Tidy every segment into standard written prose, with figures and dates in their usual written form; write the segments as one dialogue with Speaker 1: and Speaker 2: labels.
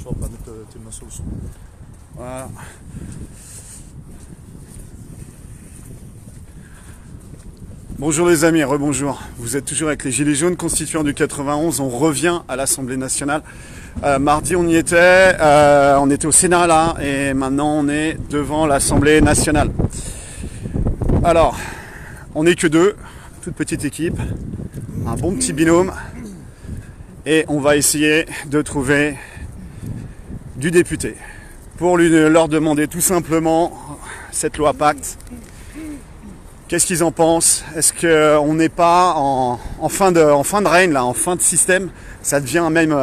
Speaker 1: on va pas mettre tes mains sur le son.
Speaker 2: Voilà. Bonjour les amis, rebonjour. Vous êtes toujours avec les Gilets jaunes constituants du 91. On revient à l'Assemblée nationale. Mardi, on y était. On était au Sénat là, et maintenant on est devant l'Assemblée nationale. Alors, on n'est que deux, toute petite équipe, un bon petit binôme, et on va essayer de trouver du député pour leur demander tout simplement cette loi Pacte. Qu'est-ce qu'ils en pensent? Est-ce qu'on n'est pas en fin de règne, là, en fin de système? Ça devient même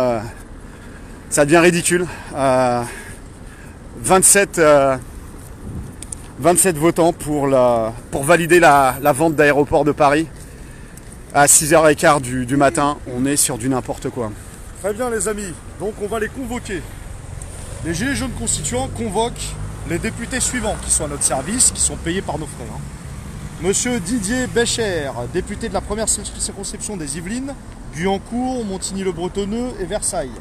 Speaker 2: ça devient ridicule. 27 votants pour valider la vente d'aéroport de Paris à 6h15 du matin. On est sur du n'importe quoi.
Speaker 1: Très bien les amis, donc on va les convoquer. Les Gilets jaunes constituants convoquent les députés suivants qui sont à notre service, qui sont payés par nos frères. Monsieur Didier Bécher, député de la première circonscription des Yvelines, Guyancourt, Montigny-le-Bretonneux et Versailles.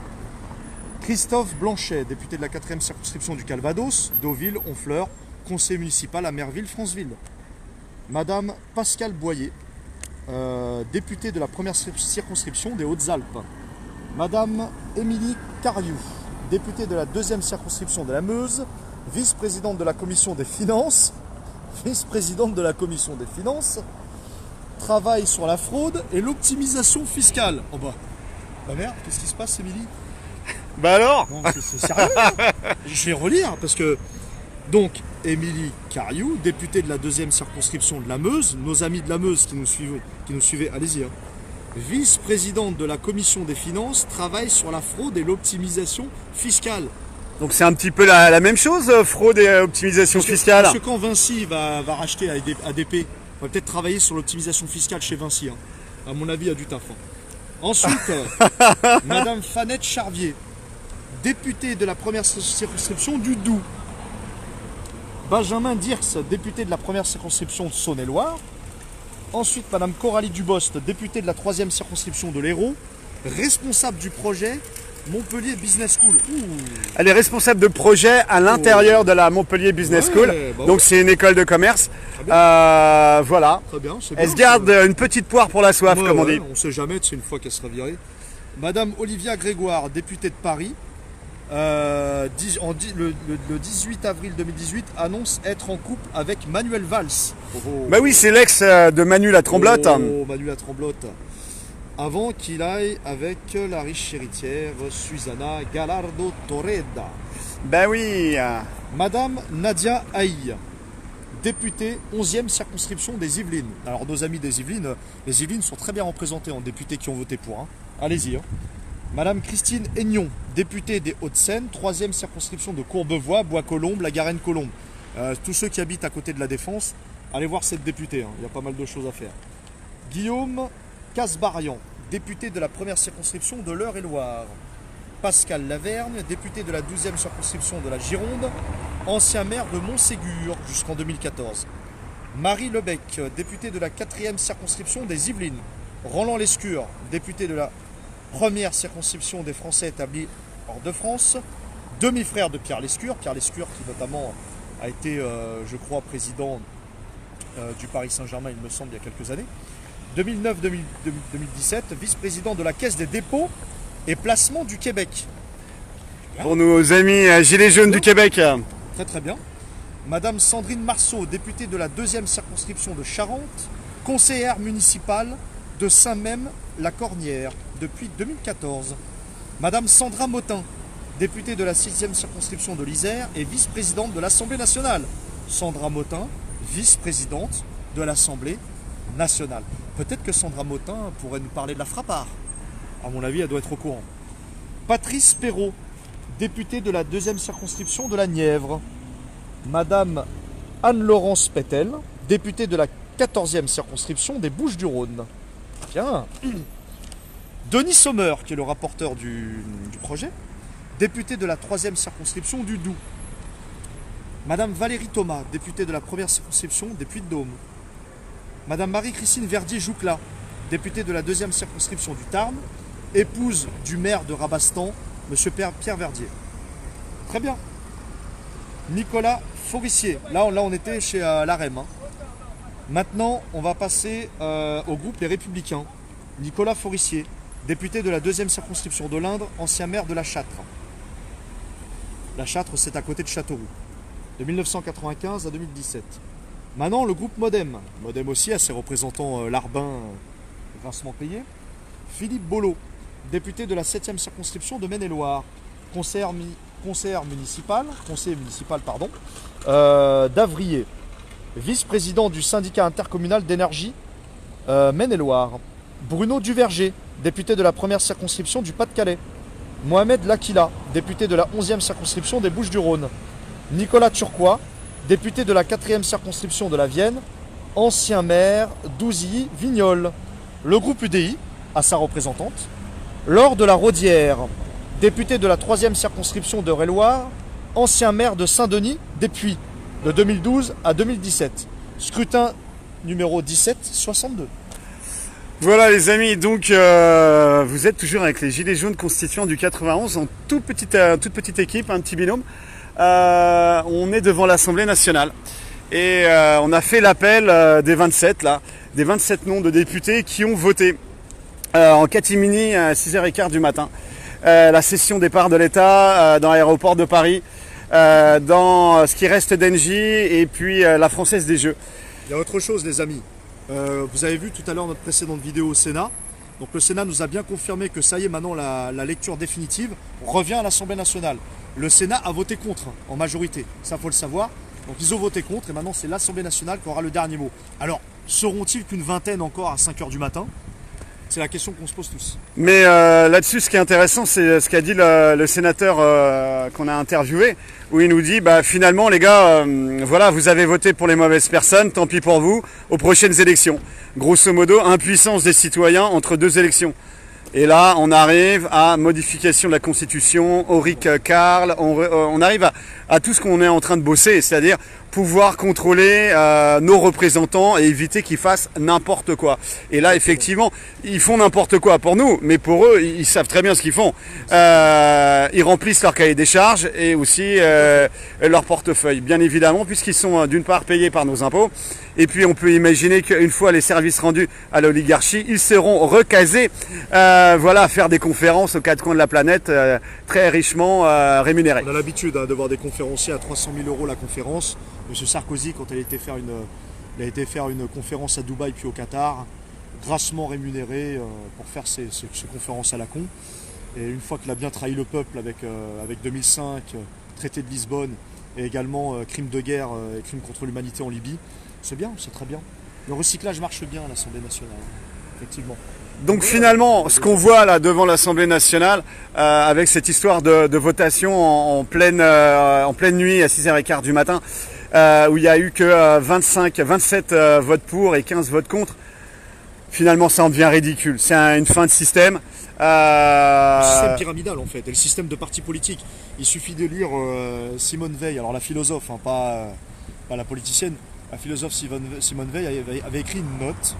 Speaker 1: Christophe Blanchet, député de la 4e circonscription du Calvados, Deauville, Honfleur, conseiller municipal à Merville, Franceville. Madame Pascale Boyer, députée de la première circonscription des Hautes-Alpes. Madame Émilie Cariou, députée de la 2e circonscription de la Meuse, vice-présidente de la commission des finances, travaille sur la fraude et l'optimisation fiscale. Oh bah, merde, qu'est-ce qui se passe, Émilie?
Speaker 2: Bah alors?
Speaker 1: Non, c'est sérieux. Je vais relire parce que donc Émilie Cariou, députée de la 2e circonscription de la Meuse, nos amis de la Meuse qui nous suivaient, allez-y. Vice-présidente de la commission des finances, travaille sur la fraude et l'optimisation fiscale.
Speaker 2: Donc c'est un petit peu la même chose, fraude et optimisation fiscale.
Speaker 1: Parce que quand Vinci va racheter ADP, on va peut-être travailler sur l'optimisation fiscale chez Vinci. À mon avis, il y a du taf. Ensuite, Madame Fanette Charvier, députée de la première circonscription du Doubs. Benjamin Dirks, député de la première circonscription de Saône-et-Loire. Ensuite, Madame Coralie Dubost, députée de la 3e circonscription de l'Hérault, responsable du projet Montpellier Business School. Ouh.
Speaker 2: Elle est responsable de projet à l'intérieur de la Montpellier Business School.
Speaker 1: Bah
Speaker 2: donc c'est une école de commerce. Voilà.
Speaker 1: Très bien,
Speaker 2: Elle se garde une petite poire pour la soif, comme on dit.
Speaker 1: On ne sait jamais, c'est une fois qu'elle sera virée. Madame Olivia Grégoire, députée de Paris, le 18 avril 2018, annonce être en couple avec Manuel Valls.
Speaker 2: Bah oui, c'est l'ex de Manu la Tremblote.
Speaker 1: Oh, Manu la Tremblote. Avant qu'il aille avec la riche héritière Susanna Gallardo Torreda.
Speaker 2: Ben oui.
Speaker 1: Madame Nadia Haï, députée 11e circonscription des Yvelines. Alors nos amis des Yvelines, les Yvelines sont très bien représentés en députés qui ont voté pour. Allez-y. Madame Christine Aignon, députée des Hauts-de-Seine, 3e circonscription de Courbevoie, Bois-Colombes, la Garenne-Colombe. Tous ceux qui habitent à côté de la Défense, allez voir cette députée, il y a pas mal de choses à faire. Guillaume Casbarian, député de la première circonscription de l'Eure-et-Loire. Pascal Lavergne, député de la 12e circonscription de la Gironde, ancien maire de Montségur jusqu'en 2014. Marie Lebec, députée de la 4e circonscription des Yvelines. Roland Lescure, député de la première circonscription des Français établis hors de France. Demi-frère de Pierre Lescure qui notamment a été, je crois, président du Paris Saint-Germain, il me semble, il y a quelques années. 2009-2017, vice-président de la Caisse des dépôts et placements du Québec.
Speaker 2: Pour nos amis Gilets jaunes du Québec.
Speaker 1: Très très bien. Madame Sandrine Marceau, députée de la 2e circonscription de Charente, conseillère municipale de Saint-Même-la-Cornière depuis 2014. Madame Sandra Motin, députée de la 6e circonscription de l'Isère et vice-présidente de l'Assemblée nationale. Sandra Motin, vice-présidente de l'Assemblée nationale. Peut-être que Sandra Motin pourrait nous parler de la Frappart. À mon avis, elle doit être au courant. Patrice Perrault, députée de la 2e circonscription de la Nièvre. Madame Anne-Laurence Pétel, députée de la 14e circonscription des Bouches-du-Rhône. Tiens. Denis Sommer, qui est le rapporteur du projet, député de la 3e circonscription du Doubs. Madame Valérie Thomas, députée de la 1re circonscription des Puy-de-Dôme. Madame Marie-Christine Verdier-Joucla, députée de la 2e circonscription du Tarn, épouse du maire de Rabastan, M. Pierre Verdier. Très bien. Nicolas Forissier. Là, on était chez l'AREM. Hein. Maintenant, on va passer au groupe Les Républicains. Nicolas Forissier, député de la 2e circonscription de l'Indre, ancien maire de La Châtre. La Châtre, c'est à côté de Châteauroux. De 1995 à 2017. Maintenant, le groupe Modem. Modem aussi a ses représentants larbins grassement payés. Philippe Bollot, député de la 7e circonscription de Maine-et-Loire. Conseiller municipal, d'Avrier. Vice-président du syndicat intercommunal d'énergie Maine-et-Loire. Bruno Duverger, député de la 1re circonscription du Pas-de-Calais. Mohamed Lakila, député de la 11e circonscription des Bouches-du-Rhône. Nicolas Turquois, député de la 4e circonscription de la Vienne, ancien maire d'Ousilly-Vignoles. Le groupe UDI a sa représentante. Laure de la Rodière, député de la 3e circonscription de Eure-et-Loir, ancien maire de Saint-Denis depuis de 2012 à 2017. Scrutin numéro 1762.
Speaker 2: Voilà les amis, donc vous êtes toujours avec les Gilets jaunes constituants du 91 en toute petite équipe, un petit binôme. On est devant l'Assemblée nationale et on a fait l'appel des 27 noms de députés qui ont voté en catimini à 6h15 du matin. La session départ de l'État dans l'aéroport de Paris, dans ce qui reste d'Engie et puis la Française des Jeux.
Speaker 1: Il y a autre chose les amis. Vous avez vu tout à l'heure notre précédente vidéo au Sénat. Donc le Sénat nous a bien confirmé que ça y est, maintenant la lecture définitive revient à l'Assemblée nationale. Le Sénat a voté contre en majorité, ça faut le savoir. Donc ils ont voté contre et maintenant c'est l'Assemblée nationale qui aura le dernier mot. Alors, seront-ils qu'une vingtaine encore à 5h du matin? C'est la question qu'on se pose tous.
Speaker 2: Mais là-dessus, ce qui est intéressant, c'est ce qu'a dit le sénateur qu'on a interviewé, où il nous dit, bah, finalement, les gars, voilà, vous avez voté pour les mauvaises personnes, tant pis pour vous, aux prochaines élections. Grosso modo, impuissance des citoyens entre deux élections. Et là, on arrive à modification de la Constitution, Auric Carl, on arrive à tout ce qu'on est en train de bosser, c'est-à-dire pouvoir contrôler nos représentants et éviter qu'ils fassent n'importe quoi. Et là, effectivement, ils font n'importe quoi pour nous, mais pour eux, ils savent très bien ce qu'ils font. Ils remplissent leur cahier des charges et aussi leur portefeuille, bien évidemment, puisqu'ils sont d'une part payés par nos impôts, et puis on peut imaginer qu'une fois les services rendus à l'oligarchie, ils seront recasés, voilà, à faire des conférences aux quatre coins de la planète, très richement rémunérés.
Speaker 1: On a l'habitude de voir des conférenciers à 300 000 € la conférence. Monsieur Sarkozy, quand il a été faire une conférence à Dubaï puis au Qatar, grassement rémunéré pour faire ces conférences à la con. Et une fois qu'il a bien trahi le peuple avec 2005, traité de Lisbonne et également crimes de guerre et crimes contre l'humanité en Libye, c'est bien, c'est très bien. Le recyclage marche bien à l'Assemblée nationale, effectivement.
Speaker 2: Donc finalement, ce qu'on voit là devant l'Assemblée nationale, avec cette histoire de votation en pleine nuit à 6h15 du matin, où il n'y a eu que 27 votes pour et 15 votes contre, finalement ça en devient ridicule. C'est une fin de système.
Speaker 1: Le système pyramidal en fait, et le système de partis politiques. Il suffit de lire Simone Veil, alors la philosophe, hein, pas la politicienne, la philosophe Simone Veil avait écrit une note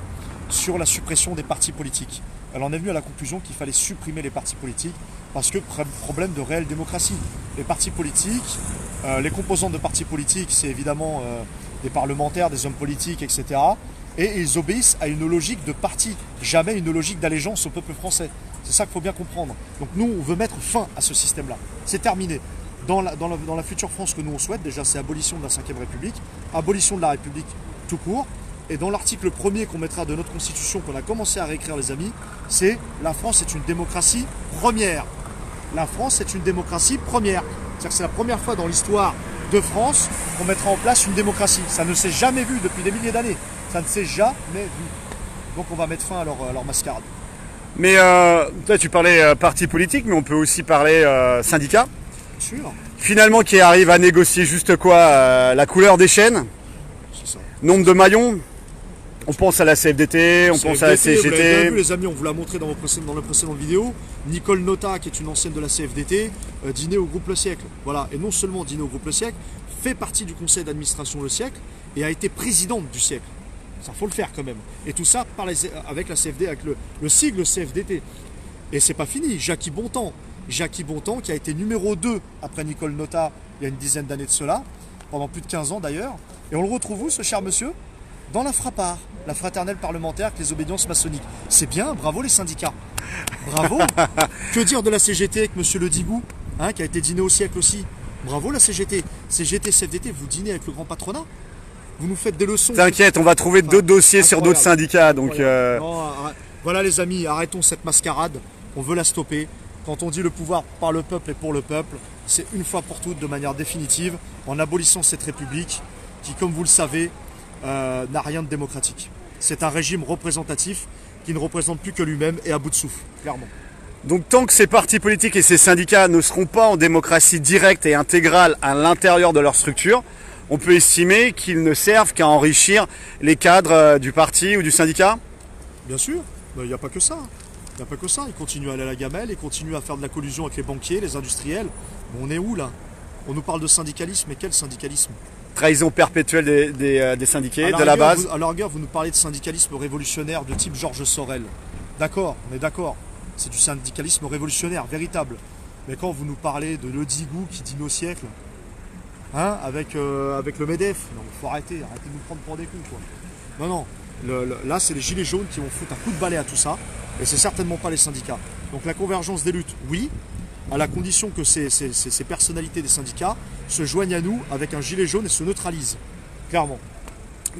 Speaker 1: sur la suppression des partis politiques. Elle en est venue à la conclusion qu'il fallait supprimer les partis politiques parce que problème de réelle démocratie. Les partis politiques, les composantes de partis politiques, c'est évidemment des parlementaires, des hommes politiques, etc. Et ils obéissent à une logique de parti, jamais une logique d'allégeance au peuple français. C'est ça qu'il faut bien comprendre. Donc nous, on veut mettre fin à ce système-là. C'est terminé. Dans la future France que nous on souhaite, déjà c'est abolition de la Ve République, abolition de la République tout court. Et dans l'article 1er qu'on mettra de notre Constitution, qu'on a commencé à réécrire les amis, c'est la France est une démocratie première. La France est une démocratie première. C'est-à-dire que c'est la première fois dans l'histoire de France qu'on mettra en place une démocratie. Ça ne s'est jamais vu depuis des milliers d'années. Ça ne s'est jamais vu. Donc on va mettre fin à leur mascarade.
Speaker 2: Mais là tu parlais parti politique, mais on peut aussi parler syndicat.
Speaker 1: Bien sûr.
Speaker 2: Finalement qui arrive à négocier juste quoi, la couleur des chaînes,
Speaker 1: c'est ça.
Speaker 2: Nombre de maillons. On pense à la CFDT, on pense à la CGT.
Speaker 1: Vous l'avez bien vu les amis, on vous l'a montré dans la précédente vidéo. Nicole Notat, qui est une ancienne de la CFDT, dînait au groupe Le Siècle. Voilà. Et non seulement dînait au groupe Le Siècle, fait partie du conseil d'administration Le Siècle et a été présidente du Siècle. Ça faut le faire quand même. Et tout ça avec la CFD, avec le sigle CFDT. Et c'est pas fini. Jackie Bontemps, Jackie Bontemps, qui a été numéro 2 après Nicole Notat il y a une dizaine d'années de cela, pendant plus de 15 ans d'ailleurs. Et on le retrouve où, ce cher monsieur? Dans la Frappart, la fraternelle parlementaire avec les obédiences maçonniques. C'est bien, bravo les syndicats. Bravo. Que dire de la CGT avec monsieur Le Digou, hein, qui a été dîné au siècle aussi. Bravo la CGT. CGT, CFDT, vous dînez avec le grand patronat. Vous nous faites des leçons.
Speaker 2: T'inquiète, on va trouver d'autres dossiers sur d'autres syndicats. Donc,
Speaker 1: non, voilà les amis, arrêtons cette mascarade. On veut la stopper. Quand on dit le pouvoir par le peuple et pour le peuple, c'est une fois pour toutes, de manière définitive, en abolissant cette république qui, comme vous le savez, n'a rien de démocratique. C'est un régime représentatif qui ne représente plus que lui-même et à bout de souffle, clairement.
Speaker 2: Donc tant que ces partis politiques et ces syndicats ne seront pas en démocratie directe et intégrale à l'intérieur de leur structure, on peut estimer qu'ils ne servent qu'à enrichir les cadres du parti ou du syndicat?
Speaker 1: Bien sûr, il n'y a pas que ça. Il n'y a pas que ça. Ils continuent à aller à la gamelle, ils continuent à faire de la collusion avec les banquiers, les industriels. Mais on est où là? On nous parle de syndicalisme, mais quel syndicalisme?
Speaker 2: Trahison perpétuelle des syndiqués, de la base.
Speaker 1: À la rigueur, vous nous parlez de syndicalisme révolutionnaire de type Georges Sorel. D'accord, on est d'accord. C'est du syndicalisme révolutionnaire, véritable. Mais quand vous nous parlez de Le Digou qui dîne au siècle, hein, avec le MEDEF, non, faut arrêter de nous prendre pour des cons, quoi. Non, non, là c'est les gilets jaunes qui vont foutre un coup de balai à tout ça, et c'est certainement pas les syndicats. Donc la convergence des luttes, oui, à la condition que ces personnalités des syndicats se joignent à nous avec un gilet jaune et se neutralisent, clairement.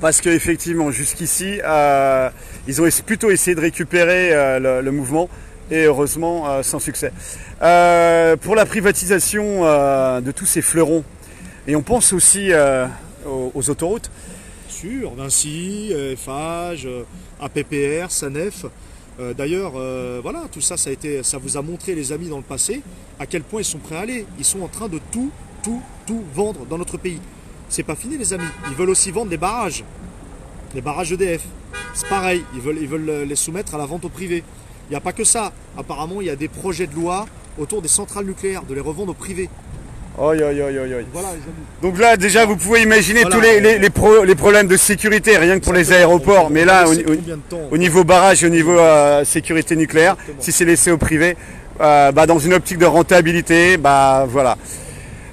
Speaker 2: Parce qu'effectivement, jusqu'ici, ils ont plutôt essayé de récupérer le mouvement, et heureusement, sans succès. Pour la privatisation de tous ces fleurons, et on pense aussi aux autoroutes.
Speaker 1: Sûr, Vinci, Eiffage, APPR, Sanef. D'ailleurs, voilà, tout ça, ça vous a montré, les amis, dans le passé, à quel point ils sont prêts à aller. Ils sont en train de tout vendre dans notre pays. C'est pas fini, les amis. Ils veulent aussi vendre les barrages EDF. C'est pareil, ils veulent les soumettre à la vente au privé. Il n'y a pas que ça. Apparemment, il y a des projets de loi autour des centrales nucléaires, de les revendre au privé.
Speaker 2: Voilà, les amis. Donc là, déjà, vous pouvez imaginer
Speaker 1: voilà,
Speaker 2: tous les problèmes de sécurité, rien que pour les aéroports. Mais là, au niveau barrage, au niveau sécurité nucléaire,
Speaker 1: exactement. Si
Speaker 2: c'est laissé au privé, dans une optique de rentabilité, voilà.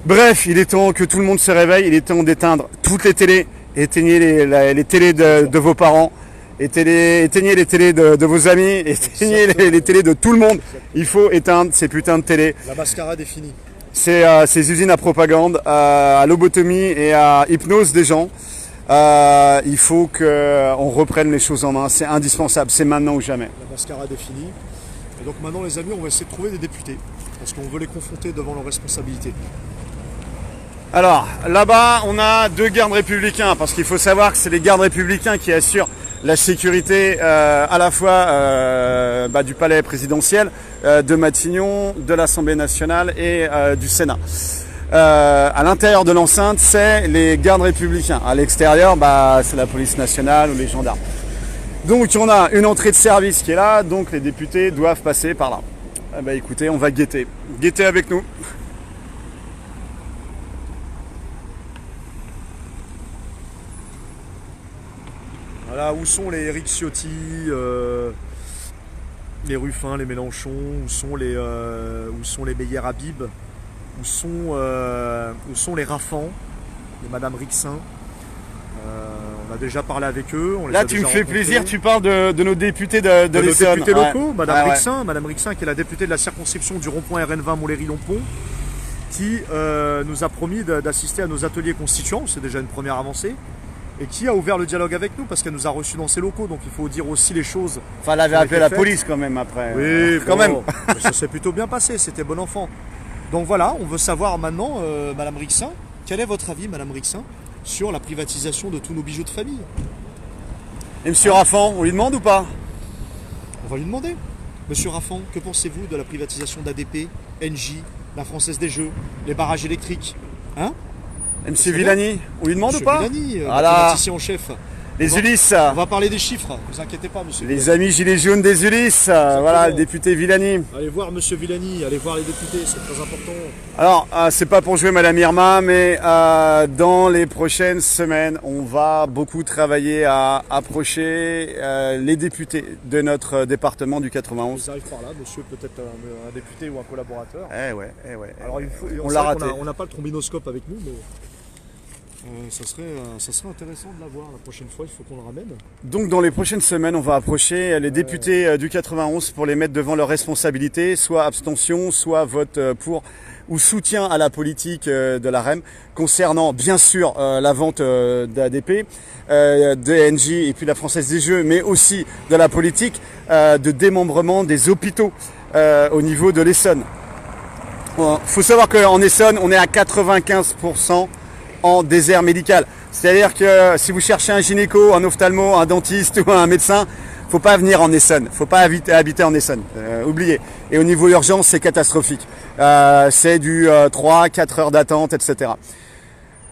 Speaker 2: Bref, il est temps que tout le monde se réveille. Il est temps d'éteindre toutes les télés. Éteignez les télés de vos parents. Éteignez les télés de vos amis. Éteignez les télés de tout le monde. Il faut éteindre ces putains de télés.
Speaker 1: La mascarade est finie.
Speaker 2: Ces usines à propagande, à lobotomie et à hypnose des gens. Il faut qu'on reprenne les choses en main. C'est indispensable. C'est maintenant ou jamais.
Speaker 1: La mascarade est finie. Et donc maintenant, les amis, on va essayer de trouver des députés. Parce qu'on veut les confronter devant leurs responsabilités.
Speaker 2: Alors, là-bas, on a 2 gardes républicains. Parce qu'il faut savoir que c'est les gardes républicains qui assurent la sécurité à la fois du palais présidentiel, de Matignon, de l'Assemblée nationale et du Sénat. À l'intérieur de l'enceinte, c'est les gardes républicains. À l'extérieur, c'est la police nationale ou les gendarmes. Donc on a une entrée de service qui est là, donc les députés doivent passer par là. Écoutez, on va guetter. Guettez avec nous.
Speaker 1: Voilà, où sont les Éric Ciotti, les Ruffin, les Mélenchon, où sont les Meyer Habib, où sont les Raffan, les Madame Rixin. On a déjà parlé avec eux.
Speaker 2: Là, tu me fais plaisir, tu parles de nos députés de l'Essonne.
Speaker 1: Nos députés locaux, Madame Rixin, Madame Rixin, qui est la députée de la circonscription du rond-point RN20 Montlhéry-Lompont, qui nous a promis d'assister à nos ateliers constituants, c'est déjà une première avancée, et qui a ouvert le dialogue avec nous parce qu'elle nous a reçus dans ses locaux, donc il faut dire aussi les choses.
Speaker 2: Enfin, elle avait appelé la police quand même après.
Speaker 1: Oui,
Speaker 2: quand même.
Speaker 1: Ça s'est plutôt bien passé, c'était bon enfant. Donc voilà, on veut savoir maintenant, Madame Rixin, quel est votre avis, Madame Rixin, sur la privatisation de tous nos bijoux de famille?
Speaker 2: Et Monsieur Raffan, on lui demande ou pas?
Speaker 1: On va lui demander. Monsieur Raffan, que pensez-vous de la privatisation d'ADP, Engie, la Française des Jeux, les barrages électriques? Hein?
Speaker 2: MC Villani, on lui demande ou pas?
Speaker 1: Villani,
Speaker 2: voilà.
Speaker 1: privaticien en chef.
Speaker 2: Les Ulysses.
Speaker 1: On va parler des chiffres, vous inquiétez pas, monsieur.
Speaker 2: Les amis gilets jaunes des Ulysses. Voilà, le député Villani.
Speaker 1: Allez voir monsieur Villani, allez voir les députés, c'est très important.
Speaker 2: Alors, c'est pas pour jouer Madame Irma, mais dans les prochaines semaines, on va beaucoup travailler à approcher les députés de notre département du 91.
Speaker 1: Ils arrivent par là, monsieur, peut-être un député ou un collaborateur.
Speaker 2: Eh ouais.
Speaker 1: Alors,
Speaker 2: on l'a raté.
Speaker 1: On n'a pas le trombinoscope avec nous, mais ça serait intéressant de l'avoir la prochaine fois, il faut qu'on le ramène.
Speaker 2: Donc dans les prochaines semaines, on va approcher les députés du 91 pour les mettre devant leurs responsabilités, soit abstention, soit vote pour ou soutien à la politique de la REM, concernant bien sûr la vente d'ADP, d'ENJ et puis la Française des Jeux, mais aussi de la politique de démembrement des hôpitaux au niveau de l'Essonne. Il faut savoir qu'en Essonne, on est à 95% en désert médical. C'est-à-dire que si vous cherchez un gynéco, un ophtalmo, un dentiste ou un médecin, faut pas venir en Essonne, faut pas habiter en Essonne, oubliez. Et au niveau urgence, c'est catastrophique. C'est du 3-4 heures d'attente, etc.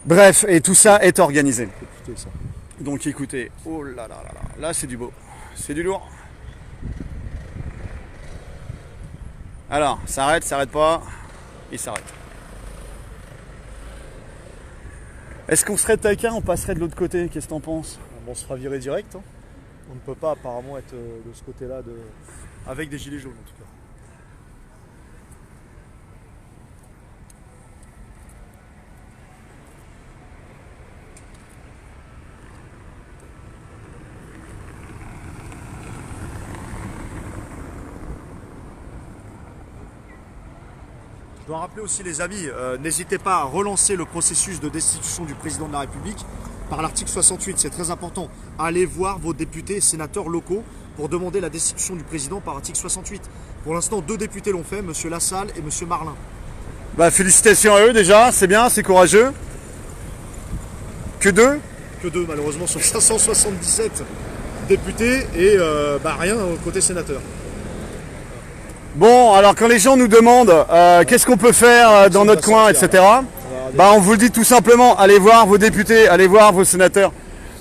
Speaker 2: Bref, et tout ça est organisé.
Speaker 1: Écoutez ça.
Speaker 2: Donc écoutez, oh là là là là, là c'est du beau, c'est du lourd. Alors, s'arrête pas, il s'arrête. Est-ce qu'on serait taquin, on passerait de l'autre côté? Qu'est-ce que t'en penses?
Speaker 1: On se fera virer direct. Hein. On ne peut pas apparemment être de ce côté-là avec des gilets jaunes en tout cas. Je dois rappeler aussi les amis, n'hésitez pas à relancer le processus de destitution du président de la République par l'article 68, c'est très important. Allez voir vos députés et sénateurs locaux pour demander la destitution du président par article 68. Pour l'instant, 2 députés l'ont fait, M. Lassalle et M. Marlin.
Speaker 2: Bah, félicitations à eux déjà, c'est bien, c'est courageux. Que 2?
Speaker 1: Que 2 malheureusement sur 577 députés et rien au côté sénateur.
Speaker 2: Bon, alors quand les gens nous demandent qu'est-ce qu'on peut faire dans notre coin, etc. Bah, on vous le dit tout simplement, allez voir vos députés, allez voir vos sénateurs,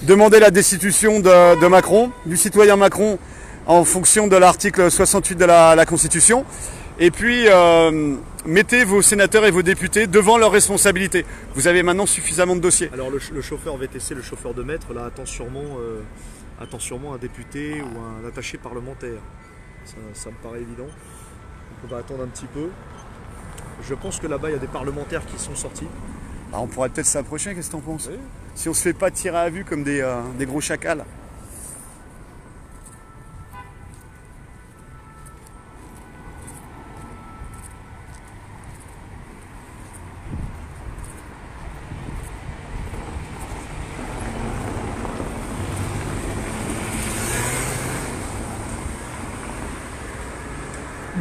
Speaker 2: demandez la destitution de Macron, du citoyen Macron, en fonction de l'article 68 de la Constitution. Et puis, mettez vos sénateurs et vos députés devant leurs responsabilités. Vous avez maintenant suffisamment de dossiers.
Speaker 1: Alors le chauffeur VTC, le chauffeur de maître, là, attend sûrement un député ou un attaché parlementaire. Ça me paraît évident. Donc on va attendre un petit peu. Je pense que là-bas, il y a des parlementaires qui sont sortis.
Speaker 2: Bah, on pourrait peut-être s'approcher, qu'est-ce que t'en penses?
Speaker 1: Oui.
Speaker 2: Si on se fait pas tirer à vue comme des gros chacals.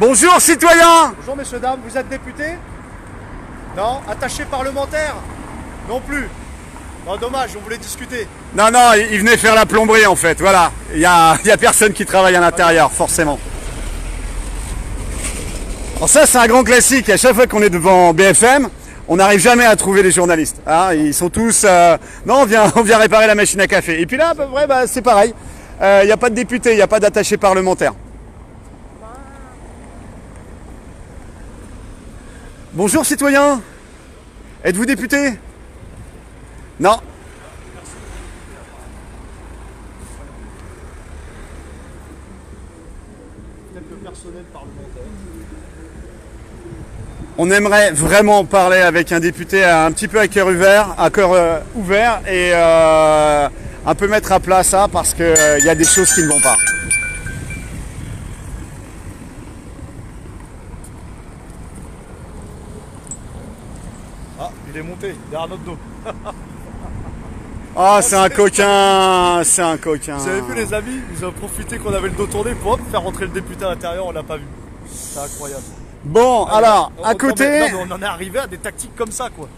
Speaker 2: Bonjour citoyens!
Speaker 1: Bonjour messieurs, dames, vous êtes député? Non? Attaché parlementaire? Non plus? Non, dommage, on voulait discuter.
Speaker 2: Non, il venait faire la plomberie en fait, voilà. Il y a personne qui travaille à l'intérieur, forcément. Alors ça, c'est un grand classique. À chaque fois qu'on est devant BFM, on n'arrive jamais à trouver les journalistes. Hein, ils sont tous... non, on vient réparer la machine à café. Et puis là, à peu près, c'est pareil. Il n'y a pas de député, il n'y a pas d'attaché parlementaire. Bonjour citoyens, êtes-vous député? Non.
Speaker 1: Quelques personnels parlementaires.
Speaker 2: On aimerait vraiment parler avec un député un petit peu à cœur ouvert et un peu mettre à plat ça parce qu'il y a des choses qui ne vont pas.
Speaker 1: Ah, il est monté derrière notre dos.
Speaker 2: Ah, c'est un coquin, c'est un coquin.
Speaker 1: Vous avez vu les amis, ils ont profité qu'on avait le dos tourné pour faire rentrer le député à l'intérieur, on l'a pas vu. C'est incroyable.
Speaker 2: Bon, alors, à côté...
Speaker 1: Non, mais on en est arrivé à des tactiques comme ça, quoi.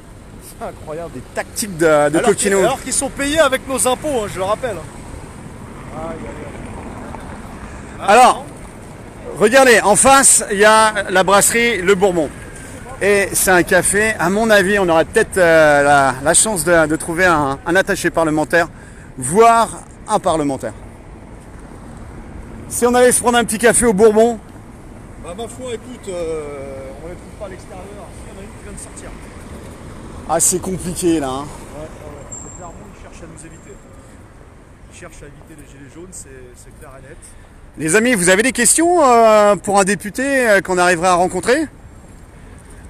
Speaker 1: C'est incroyable.
Speaker 2: Des tactiques de coquinos.
Speaker 1: Alors qu'ils sont payés avec nos impôts, hein, je le rappelle.
Speaker 2: Alors, regardez, en face, il y a la brasserie Le Bourbon. Et c'est un café, à mon avis, on aurait peut-être la chance de trouver un attaché parlementaire, voire un parlementaire. Si on allait se prendre un petit café au Bourbon,
Speaker 1: Bah ma foi, écoute, on les trouve pas à l'extérieur. Il y en a une qui vient de sortir.
Speaker 2: ah c'est compliqué là. Hein.
Speaker 1: Ouais. C'est clairement, ils cherchent à nous éviter. Ils cherchent à éviter les gilets jaunes, c'est clair et net.
Speaker 2: Les amis, vous avez des questions pour un député qu'on arriverait à rencontrer?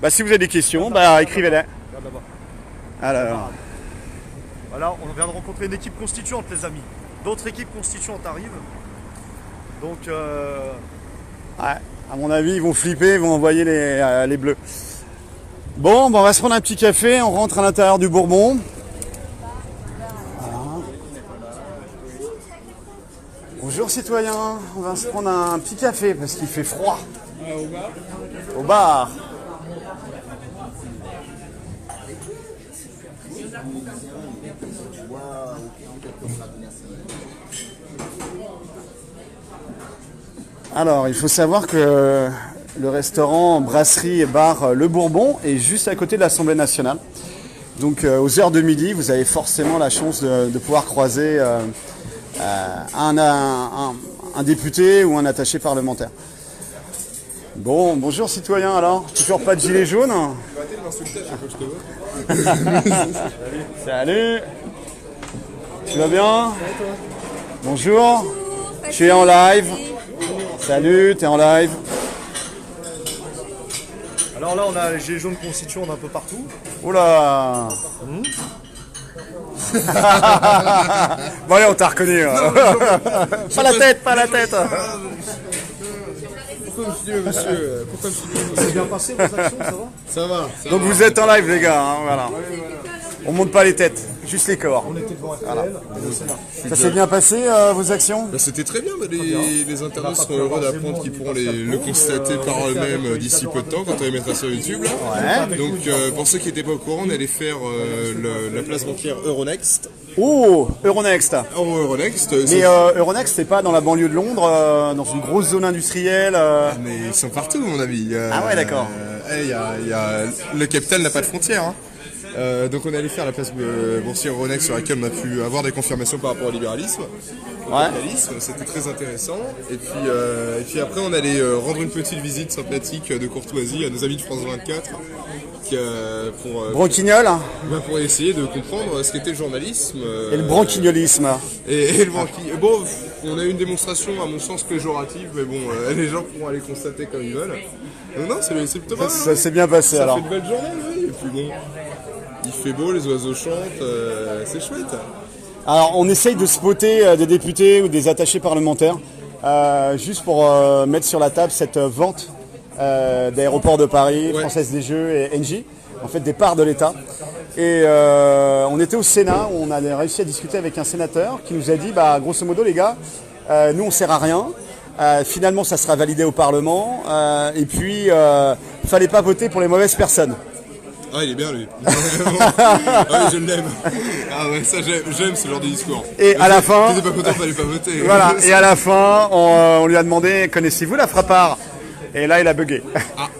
Speaker 2: Bah si vous avez des questions, bah écrivez-les.
Speaker 1: Regarde là-bas.
Speaker 2: Alors,
Speaker 1: Voilà, on vient de rencontrer une équipe constituante, les amis. D'autres équipes constituantes arrivent. Donc,
Speaker 2: ouais, à mon avis, ils vont flipper, ils vont envoyer les bleus. Bon, bah, on va se prendre un petit café, on rentre à l'intérieur du Bourbon. Voilà. Bonjour citoyens, on va se prendre un petit café parce qu'il fait froid. Au bar. Alors, il faut savoir que le restaurant, brasserie et bar Le Bourbon est juste à côté de l'Assemblée nationale. Donc, aux heures de midi, vous avez forcément la chance de pouvoir croiser un député ou un attaché parlementaire. Bon, bonjour citoyens alors, toujours pas de gilet jaune? Salut. Tu vas bien? Bonjour. Tu es en live. Salut, t'es en live.
Speaker 1: alors là, on a les gilets jaunes constituants d'un peu partout.
Speaker 2: Oula. Bon allez, on t'a reconnu. Pas la tête, pas la tête.
Speaker 3: Pourquoi monsieur,
Speaker 1: C'est bien passé vos actions, ça va?
Speaker 2: Donc vous êtes en live les gars, hein, voilà. On monte pas les têtes, juste les corps.
Speaker 1: On était devant RTL,
Speaker 2: Ça s'est bien passé vos actions?
Speaker 3: Bah, c'était très bien, les internautes seront heureux d'apprendre qu'ils pourront le constater par eux-mêmes d'ici peu de temps quand on les mettra sur YouTube. Là.
Speaker 2: Ouais.
Speaker 3: Donc pour ceux qui n'étaient pas au courant, on allait faire la place bancaire Euronext.
Speaker 2: Oh, Euronext.
Speaker 3: Euronext,
Speaker 2: Mais Euronext, c'est pas dans la banlieue de Londres, dans une grosse zone industrielle.
Speaker 3: mais ils sont partout, mon ami.
Speaker 2: Ah ouais, d'accord.
Speaker 3: Le capital n'a pas de frontières. Hein. Donc on est allé faire la place boursière Euronext sur laquelle on a pu avoir des confirmations par rapport au libéralisme. C'était très intéressant. Et puis après on allait rendre une petite visite sympathique de courtoisie à nos amis de France 24
Speaker 2: Broquignol
Speaker 3: pour essayer de comprendre ce qu'était le journalisme.
Speaker 2: et le branquignolisme.
Speaker 3: Et le branquignol. Bon, on a eu une démonstration à mon sens péjorative, mais bon, les gens pourront aller constater comme ils veulent. Donc non, c'est plutôt pas mal.
Speaker 2: Ça s'est bien passé
Speaker 3: Ça
Speaker 2: alors.
Speaker 3: fait de belles journées, oui. Et puis bon, il fait beau, les oiseaux chantent, c'est chouette.
Speaker 2: Alors on essaye de spotter des députés ou des attachés parlementaires, juste pour mettre sur la table cette vente d'Aéroports de Paris,
Speaker 3: Ouais.
Speaker 2: Française des Jeux et Engie, en fait des parts de l'État. Et on était au Sénat, où on a réussi à discuter avec un sénateur qui nous a dit, bah, grosso modo les gars, nous on sert à rien. Finalement ça sera validé au Parlement, et puis fallait pas voter pour les mauvaises personnes.
Speaker 3: Ah, il est bien lui. Ah, je l'aime. Ah ouais, ça j'aime ce genre de discours.
Speaker 2: Et à la fin,
Speaker 3: T'étais pas content, fallait pas voter.
Speaker 2: voilà, et à la fin, on lui a demandé, connaissez-vous la Frappart? Et là, il a bugué.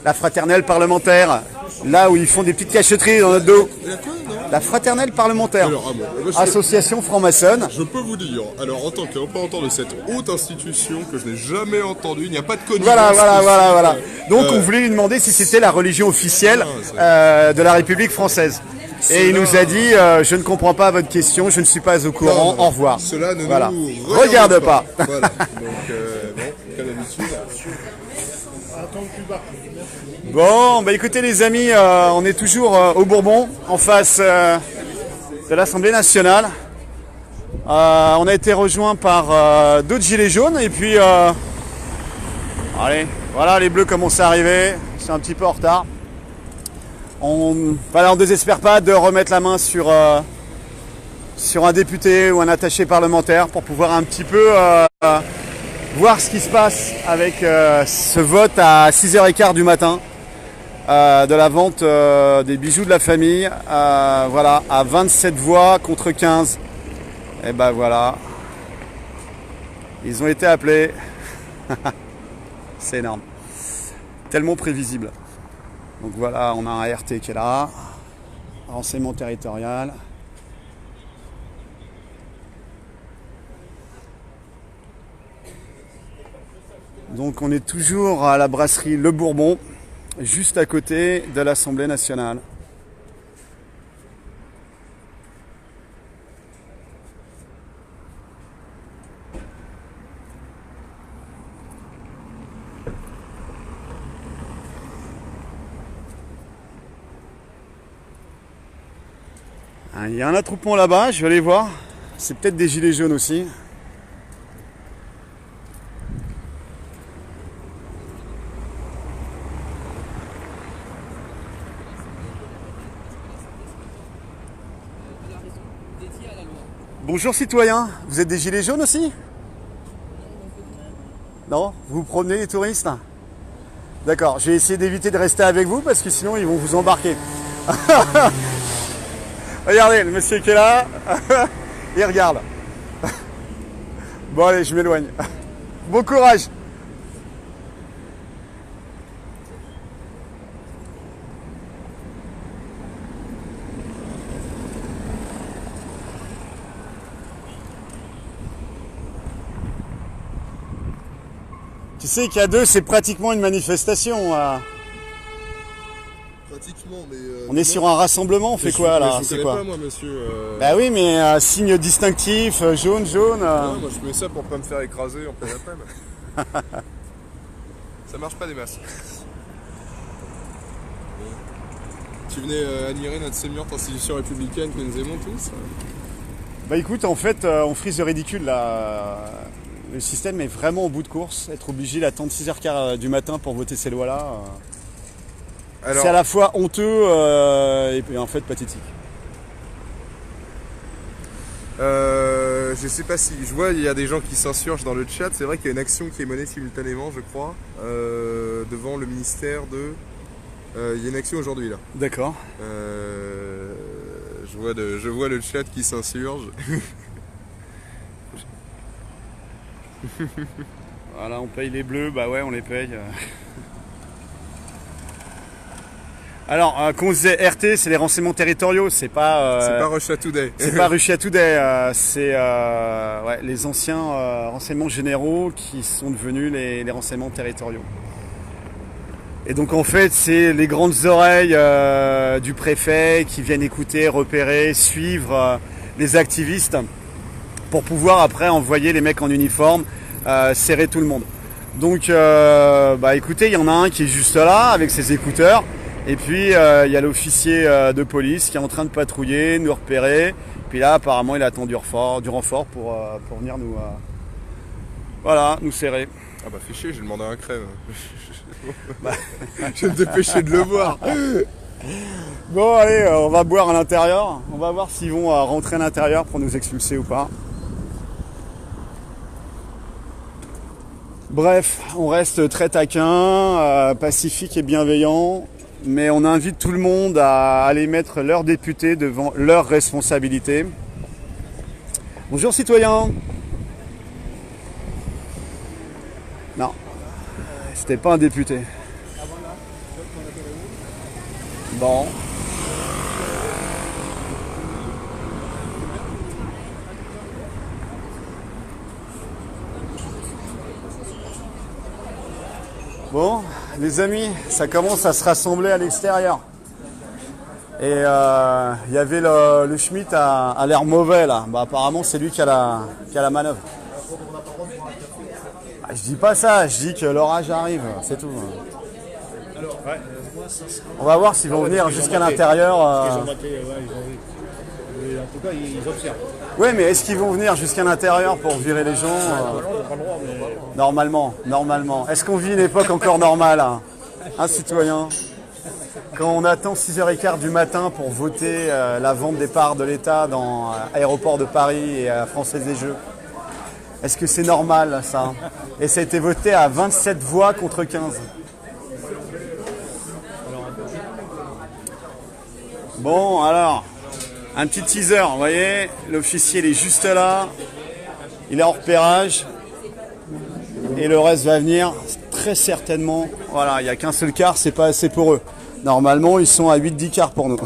Speaker 2: La fraternelle parlementaire, là où ils font des petites cachotteries dans notre dos.
Speaker 3: La quoi, non?
Speaker 2: La fraternelle parlementaire,
Speaker 3: Alors, ah bon, moi,
Speaker 2: association franc-maçonne.
Speaker 3: je peux vous dire, alors en tant que représentant de cette haute institution que je n'ai jamais entendue, il n'y a pas de connivence.
Speaker 2: Voilà. Donc on voulait lui demander si c'était la religion officielle de la République française. Et il nous a dit, je ne comprends pas votre question, je ne suis pas au courant, au revoir.
Speaker 3: Cela ne
Speaker 2: Voilà.
Speaker 3: nous
Speaker 2: Regarde pas.
Speaker 3: Voilà, donc bon, comme d'habitude.
Speaker 2: Bon, bah écoutez les amis, on est toujours au Bourbon, en face de l'Assemblée nationale. On a été rejoint par d'autres gilets jaunes et puis allez, voilà, les bleus commencent à arriver, c'est un petit peu en retard. On ne désespère pas de remettre la main sur un député ou un attaché parlementaire pour pouvoir un petit peu voir ce qui se passe avec ce vote à 6h15 du matin de la vente des bijoux de la famille, voilà, à 27 voix contre 15. Et ben voilà, ils ont été appelés. C'est énorme, tellement prévisible. Donc voilà, on a un RT qui est là, renseignement territorial. Donc on est toujours à la brasserie Le Bourbon, juste à côté de l'Assemblée nationale. Il y a un attroupement là-bas, je vais aller voir. C'est peut-être des gilets jaunes aussi. Bonjour citoyens, vous êtes des gilets jaunes aussi? Non? Vous promenez les touristes? D'accord, je vais essayer d'éviter de rester avec vous parce que sinon ils vont vous embarquer. Regardez, le monsieur qui est là, il regarde. Bon allez, je m'éloigne. Bon courage. Tu sais qu'à deux, c'est pratiquement une manifestation.
Speaker 3: Pratiquement, mais...
Speaker 2: On est sur un rassemblement, on fait quoi là?
Speaker 3: Je
Speaker 2: C'est
Speaker 3: connais
Speaker 2: quoi?
Speaker 3: pas moi, monsieur.
Speaker 2: Bah oui, mais signe distinctif, jaune, jaune.
Speaker 3: Non, moi je mets ça pour pas me faire écraser en plein après-midi. Ça marche pas des masses. Tu venais admirer notre sémillante institution républicaine que nous aimons tous.
Speaker 2: Bah écoute, en fait, on frise le ridicule là. Le système est vraiment au bout de course. Être obligé d'attendre 6h15 du matin pour voter ces lois-là, c'est à la fois honteux et en fait pathétique.
Speaker 3: Je sais pas si... Je vois, il y a des gens qui s'insurgent dans le chat. C'est vrai qu'il y a une action qui est menée simultanément, je crois, devant le ministère de... il y a une action aujourd'hui là.
Speaker 2: D'accord.
Speaker 3: Je vois le chat qui s'insurge.
Speaker 2: Voilà, on paye les bleus, bah ouais, on les paye. Alors, quand on disait RT, c'est les renseignements territoriaux, c'est pas...
Speaker 3: c'est pas Russia Today.
Speaker 2: C'est pas Russia Today, c'est ouais, les anciens renseignements généraux qui sont devenus les renseignements territoriaux. Et donc en fait, c'est les grandes oreilles du préfet qui viennent écouter, repérer, suivre les activistes pour pouvoir après envoyer les mecs en uniforme, serrer tout le monde. Donc bah écoutez, il y en a un qui est juste là avec ses écouteurs, et puis il y a l'officier de police qui est en train de patrouiller, nous repérer. Puis là apparemment il attend du renfort pour venir nous voilà, nous serrer.
Speaker 3: Ah bah fais chier, j'ai demandé un crème. Je vais me dépêcher de le voir.
Speaker 2: Bon allez, on va boire à l'intérieur, on va voir s'ils vont rentrer à l'intérieur pour nous expulser ou pas. Bref, on reste très taquin, pacifique et bienveillant, mais on invite tout le monde à aller mettre leurs députés devant leurs responsabilités. Bonjour citoyens. Non, c'était pas un député. Bon. Bon, les amis, ça commence à se rassembler à l'extérieur. Et il y avait le Schmitt à l'air mauvais là. Bah, apparemment c'est lui qui a la manœuvre. Ah, je dis pas ça, je dis que l'orage arrive, c'est tout. On va voir s'ils vont venir jusqu'à l'intérieur.
Speaker 4: En tout cas, ils observent.
Speaker 2: Oui, mais est-ce qu'ils vont venir jusqu'à l'intérieur pour virer les gens Normalement. Est-ce qu'on vit une époque encore normale, hein, citoyen? Quand on attend 6h15 du matin pour voter la vente des parts de l'État dans l'aéroport de Paris et à Française des Jeux, est-ce que c'est normal ça? Et ça a été voté à 27 voix contre 15. Bon, alors, un petit teaser, vous voyez, l'officier il est juste là, il est en repérage, et le reste va venir très certainement. Voilà, il n'y a qu'un seul quart, c'est pas assez pour eux. Normalement, ils sont à 8-10 quarts pour nous,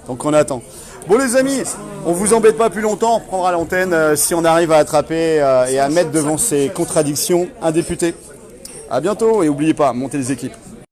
Speaker 2: donc on attend. Bon les amis, on vous embête pas plus longtemps, on reprendra l'antenne si on arrive à attraper et à mettre devant ces contradictions un député. À bientôt et n'oubliez pas, montez les équipes.